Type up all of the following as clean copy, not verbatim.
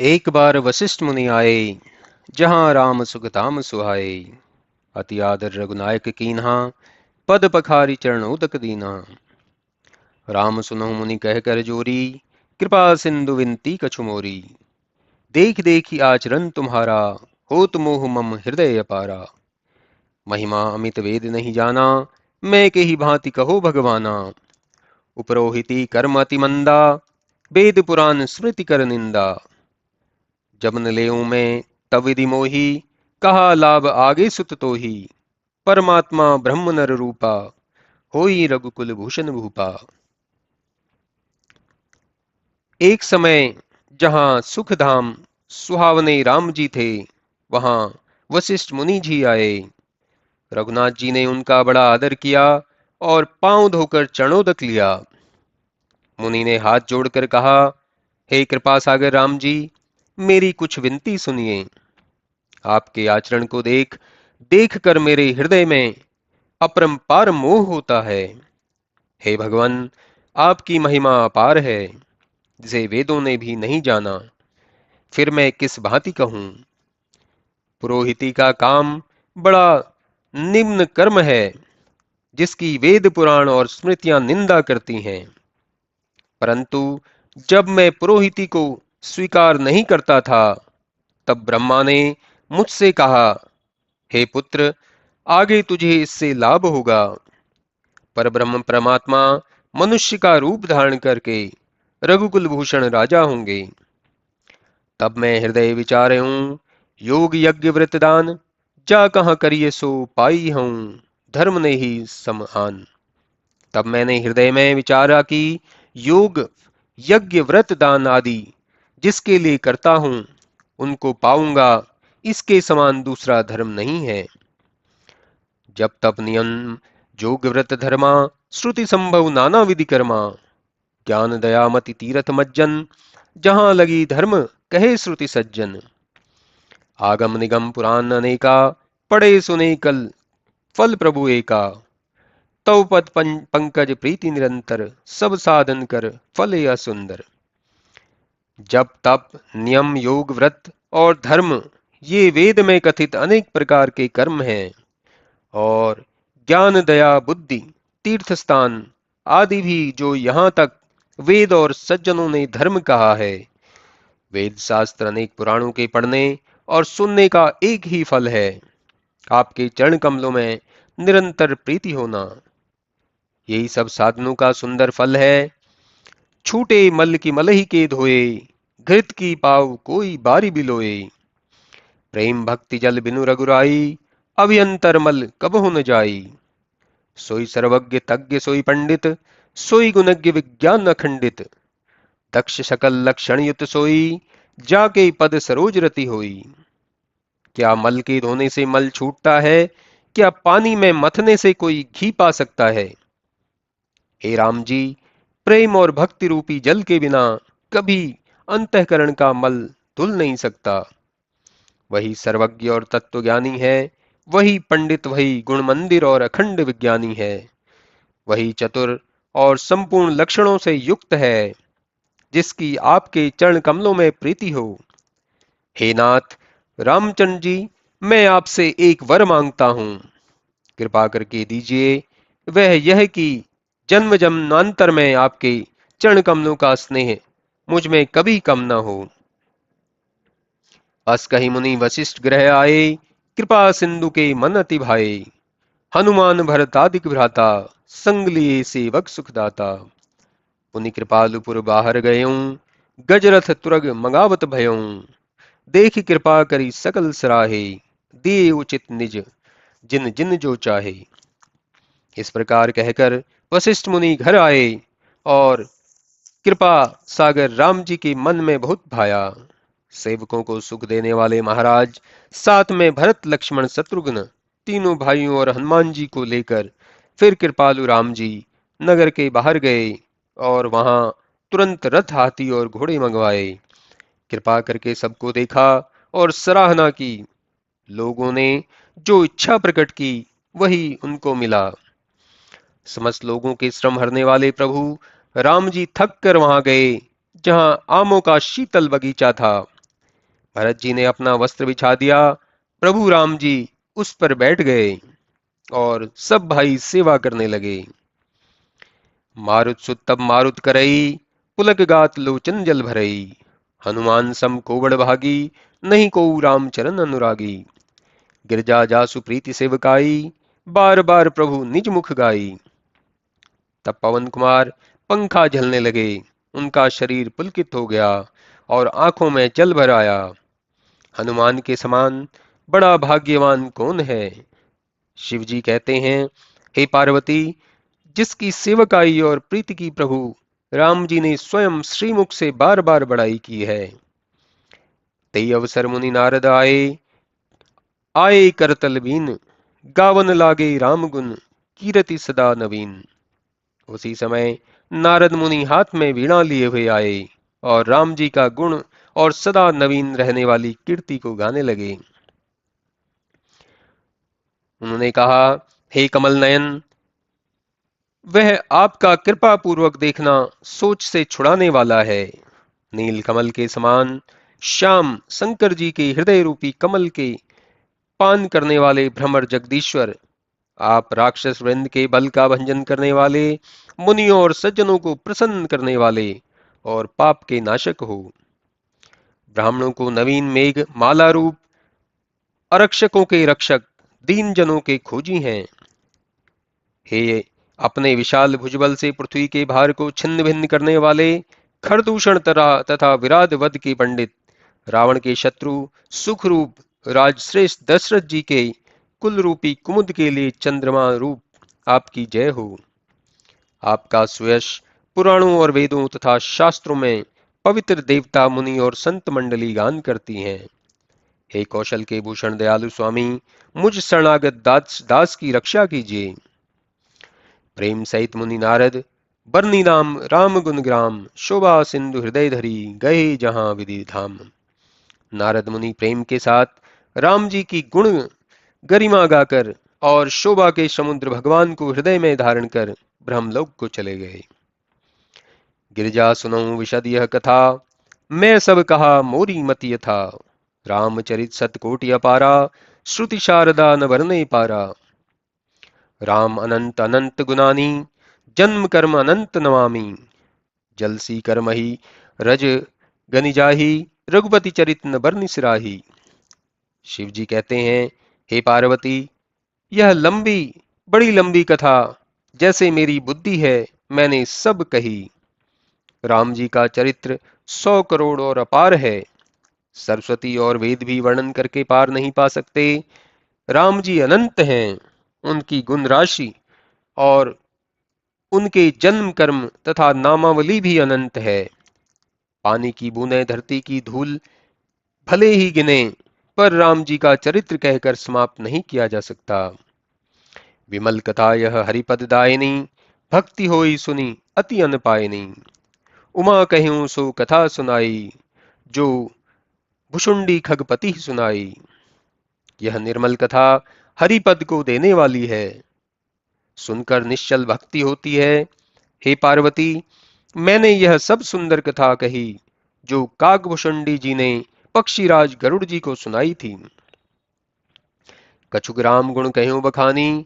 एक बार वशिष्ठ मुनि आए, जहाँ राम सुख धाम सुहाए। अति आदर रघुनायक कीन्हा, पद पखारी चरण उदक दीन्हा। राम सुनहु मुनि कहकर जोरी, कृपा सिंधु विनती कछु मोरी। देख देखी आचरण तुम्हारा, होत मोह मम हृदय अपारा। महिमा अमित वेद नहीं जाना, मैं के ही भांति कहो भगवाना। उपरोहिति कर्म अति मंदा, वेद पुराण स्मृति कर निंदा। जब न लेऊं मैं तब विधि मोही, कहा लाभ आगे सुत तो ही। परमात्मा ब्रह्म नर रूपा, होई रघुकुल भूषण भूपा। एक समय जहां सुखधाम सुहावने राम जी थे, वहां वशिष्ठ मुनि जी आए। रघुनाथ जी ने उनका बड़ा आदर किया और पांव धोकर चरणोदक लिया। मुनि ने हाथ जोड़कर कहा, हे कृपा सागर राम जी, मेरी कुछ विनती सुनिए। आपके आचरण को देख देख कर मेरे हृदय में अपरंपार मोह होता है। हे भगवान, आपकी महिमा अपार है, जिसे वेदों ने भी नहीं जाना। फिर मैं किस भांति कहूं। पुरोहिती का काम बड़ा निम्न कर्म है, जिसकी वेद पुराण और स्मृतियां निंदा करती हैं। परंतु जब मैं पुरोहिती को स्वीकार नहीं करता था, तब ब्रह्मा ने मुझसे कहा, हे पुत्र, आगे तुझे इससे लाभ होगा। पर ब्रह्म परमात्मा मनुष्य का रूप धारण करके रघुकुल भूषण राजा होंगे। तब मैं हृदय विचारे हूँ, योग यज्ञ व्रत दान, जा कहाँ करिए सो पाई हूँ, धर्म ने ही समान। तब मैंने हृदय में विचारा कि योग यज्ञ व्रत दान आदि जिसके लिए करता हूँ, उनको पाऊंगा, इसके समान दूसरा धर्म नहीं है। जब तप नियम जोग व्रत धर्मा, श्रुति संभव नाना विधि कर्मा। ज्ञान दया मति तीरथ मज्जन, जहां लगी धर्म कहे श्रुति सज्जन। आगम निगम पुराण अनेका, पढ़े सुने कल फल प्रभु एका। तव पद पंकज प्रीति निरंतर, सब साधन कर फल यह सुंदर। जब तप नियम योग व्रत और धर्म, ये वेद में कथित अनेक प्रकार के कर्म हैं। और ज्ञान दया बुद्धि तीर्थ स्थान आदि भी जो यहाँ तक वेद और सज्जनों ने धर्म कहा है। वेद शास्त्र अनेक पुराणों के पढ़ने और सुनने का एक ही फल है, आपके चरण कमलों में निरंतर प्रीति होना। यही सब साधनों का सुंदर फल है। छूटे मल की मलही के धोए, घृत की पाव कोई बारी बिलोए। प्रेम भक्ति जल बिनु रघुराई, अभियंतर मल कबहु न जाई। सोई सर्वज्ञ तज्ञ सोई पंडित, सोई गुणज्ञ विज्ञान अखंडित। दक्ष सकल लक्षण युत सोई, जाके पद सरोज रति होई। क्या मल के धोने से मल छूटता है? क्या पानी में मथने से कोई घी पा सकता है? हे राम जी, प्रेम और भक्ति रूपी जल के बिना कभी अंतःकरण का मल धुल नहीं सकता। वही सर्वज्ञ और तत्वज्ञानी है, वही पंडित, वही गुण मंदिर और अखंड विज्ञानी है, वही चतुर और संपूर्ण लक्षणों से युक्त है, जिसकी आपके चरण कमलों में प्रीति हो। हे नाथ रामचंद्र जी, मैं आपसे एक वर मांगता हूं, कृपा करके दीजिए। वह यह कि जन्म जन्मांतर में आपके चरण कमलों का स्नेह मुझ में कभी कम न हो। अस कही मुनि वशिष्ठ ग्रह आए, कृपा सिंधु के मन अति भाए। हनुमान भरतादिक भ्राता, संग लिए सेवक सुखदाता। पुनि कृपालुपुर बाहर गयऊं, गजरथ तुरग मंगावत भयऊं। देख कृपा करी सकल सराहे, दिए उचित निज जिन जिन जो चाहे। इस प्रकार कहकर वशिष्ठ मुनि घर आए और कृपा सागर राम जी के मन में बहुत भाया। सेवकों को सुख देने वाले महाराज साथ में भरत लक्ष्मण शत्रुघ्न तीनों भाइयों और हनुमान जी को लेकर फिर कृपालु राम जी नगर के बाहर गए और वहां तुरंत रथ हाथी और घोड़े मंगवाए। कृपा करके सबको देखा और सराहना की। लोगों ने जो इच्छा प्रकट की, वही उनको मिला। समस्त लोगों के श्रम हरने वाले प्रभु राम जी थक कर वहां गए, जहां आमों का शीतल बगीचा था। भरत जी ने अपना वस्त्र बिछा दिया। प्रभु राम जी उस पर बैठ गए और सब भाई सेवा करने लगे। मारुत सुत तब मारुत करई, पुलक गात लोचन जल भरई। हनुमान सम कोवड़ भागी, नहीं को राम चरण अनुरागी। गिरजा जासु प्रीति सेवकाई, बार बार प्रभु निज मुख गाई। तब पवन कुमार पंखा झलने लगे, उनका शरीर पुलकित हो गया और आंखों में जल भर आया। हनुमान के समान बड़ा भाग्यवान कौन है। शिव जी कहते हैं, हे पार्वती, जिसकी सेवकाई और प्रीति की प्रभु राम जी ने स्वयं श्रीमुख से बार बार बड़ाई की है। तई अवसर मुनि नारद आए, आए करतल बीन। गावन लागे राम गुण, कीरति सदा नवीन। उसी समय नारद मुनि हाथ में वीणा लिए हुए आए और राम जी का गुण और सदा नवीन रहने वाली कीर्ति को गाने लगे। उन्होंने कहा, हे कमल नयन, वह आपका कृपा पूर्वक देखना सोच से छुड़ाने वाला है। नील कमल के समान श्याम शंकर जी के हृदय रूपी कमल के पान करने वाले भ्रमर जगदीश्वर, आप राक्षस वृंद के बल का भंजन करने वाले, मुनियों और सज्जनों को प्रसन्न करने वाले और पाप के नाशक हो। ब्राह्मणों को नवीन मेघ माला रूप, अरक्षकों के रक्षक, दीन जनों के खोजी हैं। हे अपने विशाल भुजबल से पृथ्वी के भार को छिन्न भिन्न करने वाले, खरदूषण तथा विराध वध के पंडित, रावण के शत्रु सुख रूप राजश्रेष्ठ दशरथ जी के कुल रूपी कुमुद के लिए चंद्रमा रूप आपकी जय हो। आपका सुयश पुराणों और वेदों तथा शास्त्रों में पवित्र देवता मुनि और संत मंडली गान करती हैं। हे कौशल के भूषण दयालु स्वामी, मुझ शरणागत दास की रक्षा कीजिए। प्रेम सहित मुनि नारद, बरनी नाम राम गुण ग्राम, शोभा सिंधु हृदय धरी, गए जहां विधि धाम। नारद मुनि प्रेम के साथ राम जी की गुण गरिमा गाकर और शोभा के समुद्र भगवान को हृदय में धारण कर ब्रह्मलोक को चले गए। गिरिजा सुनो विशद यह कथा, मैं सब कहा मोरी मति यथा। रामचरित सतकोटि अपारा, श्रुति शारदा न वरने पारा। राम अनंत अनंत गुनानी, जन्म कर्म अनंत नमामि। जलसी कर्महि रज गनि जाहि, रघुपति चरित न बरनि सिराही। शिव जी कहते हैं, हे पार्वती, यह लंबी, बड़ी लंबी कथा जैसे मेरी बुद्धि है मैंने सब कही। राम जी का चरित्र 100 करोड़ और अपार है। सरस्वती और वेद भी वर्णन करके पार नहीं पा सकते। राम जी अनंत हैं, उनकी गुण राशि और उनके जन्म कर्म तथा नामावली भी अनंत है। पानी की बूंदें धरती की धूल भले ही गिने, पर राम जी का चरित्र कहकर समाप्त नहीं किया जा सकता। विमल कथा यह हरिपद दायनी, भक्ति होई सुनी अति अनपायनी। उमा कहूं सो कथा सुनाई, जो भुषुंडी खगपति सुनाई। यह निर्मल कथा हरिपद को देने वाली है, सुनकर निश्चल भक्ति होती है। हे पार्वती, मैंने यह सब सुंदर कथा कही जो काकभूषुंडी जी ने पक्षीराज गरुड़ जी को सुनाई थी। कछुक राम गुण कहो बखानी,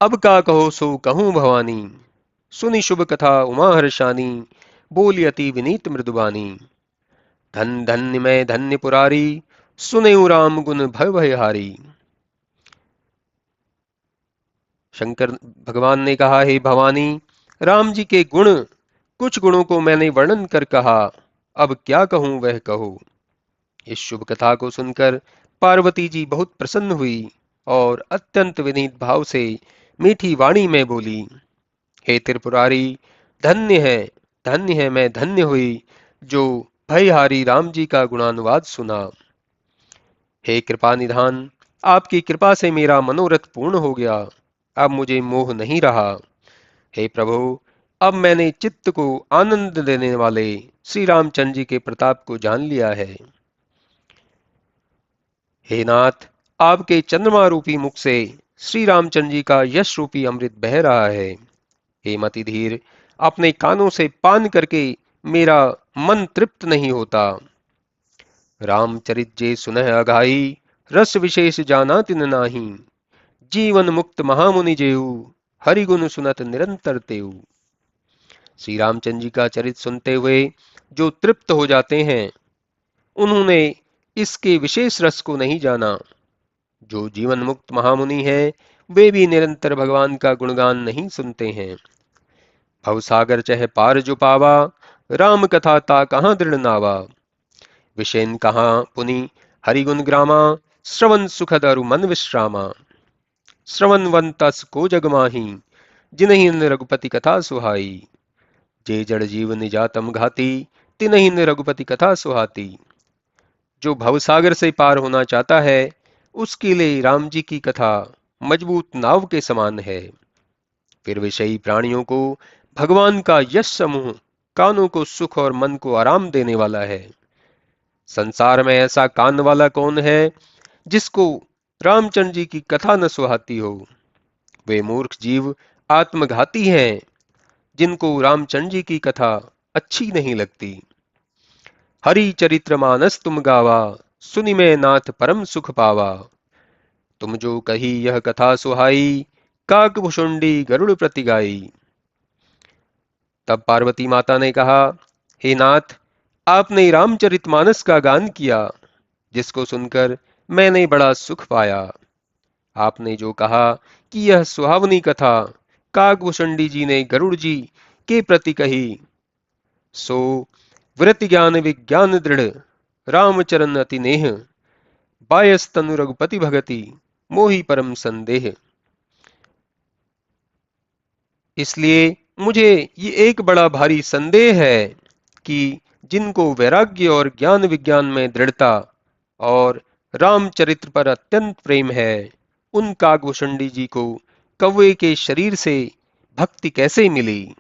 अब का कहो सो कहूं भवानी। सुनि शुभ कथा उमा हर्षानी, बोली अति विनीत मृदुबानी। धन धन्य मैं धन्य पुरारी, सुनेऊ राम गुण भय भयहारी। शंकर भगवान ने कहा, हे भवानी, राम जी के गुण, कुछ गुणों को मैंने वर्णन कर कहा, अब क्या कहूं वह कहो। इस शुभ कथा को सुनकर पार्वती जी बहुत प्रसन्न हुई और अत्यंत विनीत भाव से मीठी वाणी में बोली, हे त्रिपुरारी, धन्य है मैं धन्य हुई जो भयहारी राम जी का गुणानुवाद सुना। हे कृपा निधान, आपकी कृपा से मेरा मनोरथ पूर्ण हो गया, अब मुझे मोह नहीं रहा। हे प्रभु, अब मैंने चित्त को आनंद देने वाले श्री रामचंद्र जी के प्रताप को जान लिया है। हे नाथ, आपके चंद्रमा रूपी मुख से श्री रामचंद्र जी का यश रूपी अमृत बह रहा है। हे मति धीर, अपने कानों से पान करके मेरा मन तृप्त नहीं होता। रामचरित जे सुनह अघाई, रस विशेष जाना तिन नाही। जीवन मुक्त महामुनि जेऊ, हरि गुण सुनत निरंतर तेऊ। श्री रामचंद्र जी का चरित सुनते हुए जो तृप्त हो जाते हैं, उन्होंने इसके विशेष रस को नहीं जाना। जो जीवन मुक्त महामुनि हैं, वे भी निरंतर भगवान का गुणगान नहीं सुनते हैं। भवसागर चह पार जो पावा, राम कथा ता कहाँ दृढ़ नावा। विषयन कहाँ पुनि हरिगुण ग्रामा, श्रवण सुखद अरु मन विश्रामा। श्रवण वन तस को जग माही, जिनहि रघुपति कथा सुहाई। जे जड़ जीव निजातम घाती, तिनहि रघुपति कथा सुहाती। जो भवसागर से पार होना चाहता है, उसके लिए राम जी की कथा मजबूत नाव के समान है। फिर विषयी प्राणियों को भगवान का यश समूह कानों को सुख और मन को आराम देने वाला है। संसार में ऐसा कान वाला कौन है जिसको रामचंद्र जी की कथा न सुहाती हो। वे मूर्ख जीव आत्मघाती हैं, जिनको रामचंद्र जी की कथा अच्छी नहीं लगती। हरि चरित्र मानस तुम गावा, सुनि में नाथ परम सुख पावा। तुम जो कही यह कथा सुहाई, काक भुषुंडी गरुड़ प्रति गाई। तब पार्वती माता ने कहा, हे नाथ, आपने रामचरितमानस का गान किया, जिसको सुनकर मैंने बड़ा सुख पाया। आपने जो कहा कि यह सुहावनी कथा काकभूषणी जी ने गरुड़ जी के प्रति कही, सो वृत्ति ज्ञान विज्ञान दृढ़, रामचरण अति नेह। बायस तनु रघुपति भगति, मोहि परम संदेह। इसलिए मुझे ये एक बड़ा भारी संदेह है कि जिनको वैराग्य और ज्ञान विज्ञान में दृढ़ता और रामचरित्र पर अत्यंत प्रेम है, उन काकभूषणी जी को कौवे के शरीर से भक्ति कैसे मिली।